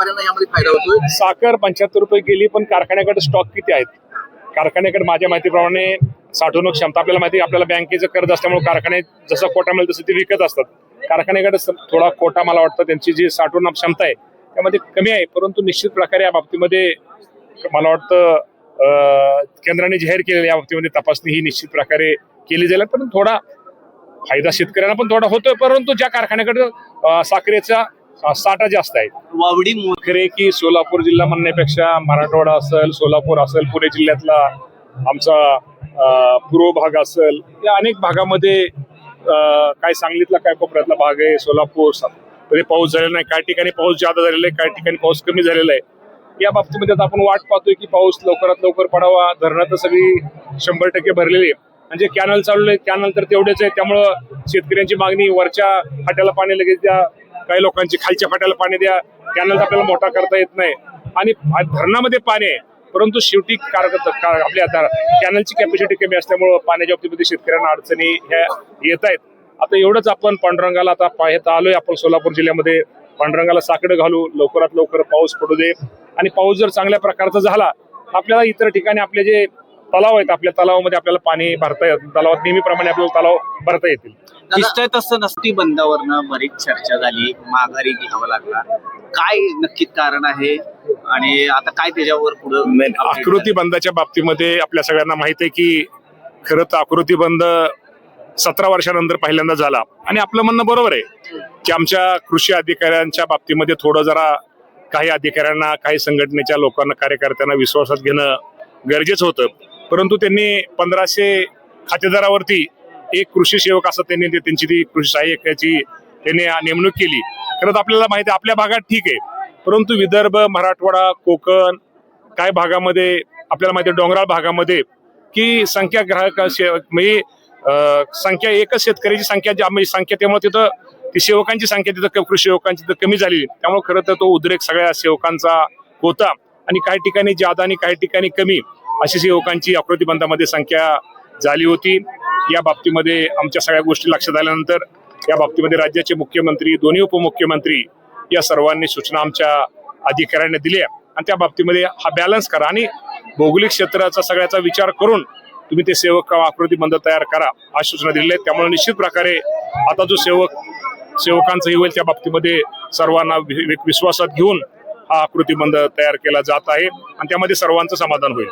व्यापाऱ्यांना यामध्ये फायदा होतोय? साखर 75 रुपये गेली, पण कारखान्याकडे स्टॉक किती आहेत? कारखान्याकडे माझ्या माहितीप्रमाणे साठवणूक क्षमता आपल्याला माहिती, आपल्याला बँकेचं कर्ज असल्यामुळे कारखाने जसं कोटा मिळेल तसं ते विकत असतात. कारखान्याकडे थोडा कोटा मला वाटतं त्यांची जी साठवणूक क्षमता आहे त्यामध्ये कमी आहे, परंतु निश्चित प्रकारे या बाबतीमध्ये मला वाटतं केंद्राने जाहीर केलेल्या या बाबतीमध्ये तपासणी ही निश्चित प्रकारे केली जाईल. पण थोडा फायदा शेतकऱ्यांना पण थोडा होतोय, परंतु ज्या कारखान्याकडे साखरेचा साठा जास्त आहे, वावडी खरे की सोलापूर जिल्हा म्हणण्यापेक्षा मराठवाडा असेल, सोलापूर असेल, पुणे जिल्ह्यातला आमचा पूर्व भाग असेल, या अनेक भागामध्ये काय सांगलीतला काय कोपऱ्यातला भाग आहे, सोलापूर तरी पाऊस झालेला नाही, काही ठिकाणी पाऊस जादा झालेला आहे, काही ठिकाणी पाऊस कमी झालेला आहे. या बाबतीमध्ये आपण वाट पाहतोय की पाऊस लवकरात लवकर पडावा. धरणं तर सगळी 100% भरलेली आहे, म्हणजे कॅनल चालू आहे, कॅनल तर तेवढेच आहे. त्यामुळं शेतकऱ्यांची मागणी वरच्या फाट्याला पाणी लगेच द्या, काही लोकांची खालच्या फाट्याला पाणी द्या, कॅनल आपल्याला मोठा करता येत नाही. आणि धरणामध्ये पाणी आहे, परंतु शेवटी आपल्या कॅनलची कॅपॅसिटी कमी असल्यामुळं पाण्याच्या बाबतीमध्ये शेतकऱ्यांना अडचणी ह्या येत आहेत. आता एवढंच आपण पांडुरंगाला आता पाहत आलोय, आपण सोलापूर जिल्ह्यामध्ये पांडुरंगाला साकडं घालू, लवकरात लवकर पाऊस पडू दे. आणि पाऊस जर चांगल्या प्रकारचा झाला आपल्याला इतर ठिकाणी आपले जे तलाव आहेत, आपल्या तलावामध्ये आपल्याला पाणी भरता येत, तलावात नेहमीप्रमाणे आपल्याला तलाव भरता येतील. दिसतंय तसं नसती बंदावरनं बरीच चर्चा झाली, माघारी घ्यावा लागला, काय नक्की कारण आहे आणि आता काय त्याच्यावर पुढे? आकृती बंदाच्या बाबतीमध्ये आपल्या सगळ्यांना माहित आहे की खरं तर आकृती बंद 17 वर्षानंतर पहिल्यांदा झाला. आणि आपलं म्हणणं बरोबर आहे की आमच्या कृषी अधिकाऱ्यांच्या बाबतीमध्ये थोडं जरा काही अधिकाऱ्यांना, काही संघटनेच्या लोकांना, कार्यकर्त्यांना विश्वासात घेणं गरजेचं होतं. परंतु त्यांनी 1500 खातेदारावरती एक कृषी सेवक असं त्यांची ती कृषी सहाय्यकाची त्यांनी नेमणूक केली. खरं तर आपल्याला माहिती आहे आपल्या भागात ठीक आहे, परंतु विदर्भ, मराठवाडा, कोकण काय भागामध्ये आपल्याला माहिती आहे, डोंगराळ भागामध्ये की संख्या ग्राहक म्हणजे संख्या एकच शेतकऱ्याची संख्या त्यामुळे तिथं ती सेवकांची संख्या तिथं कृषी सेवकांची तिथं कमी झाली. त्यामुळे खरं तर तो उद्रेक सगळ्या सेवकांचा होता आणि काही ठिकाणी जादा आणि काही ठिकाणी कमी अशी सेवकांची आकृती बंदामध्ये संख्या झाली होती. या बाबतीमध्ये आमच्या सगळ्या गोष्टी लक्षात आल्यानंतर या बाबतीमध्ये राज्याचे मुख्यमंत्री, दोन्ही उपमुख्यमंत्री या सर्वांनी सूचना आमच्या अधिकाऱ्यांना दिल्या आणि त्या बाबतीमध्ये हा बॅलन्स करा आणि भौगोलिक क्षेत्राचा सगळ्याचा विचार करून तुम्ही ते सेवक आकृती बंद तयार करा अशा सूचना दिलेल्या आहेत. त्यामुळे निश्चित प्रकारे आता जो सेवकांचं होईल त्या बाबतीमध्ये सर्वांना विश्वासात घेऊन हा आकृती बंद तयार केला जात आहे आणि त्यामध्ये सर्वांचं समाधान होईल.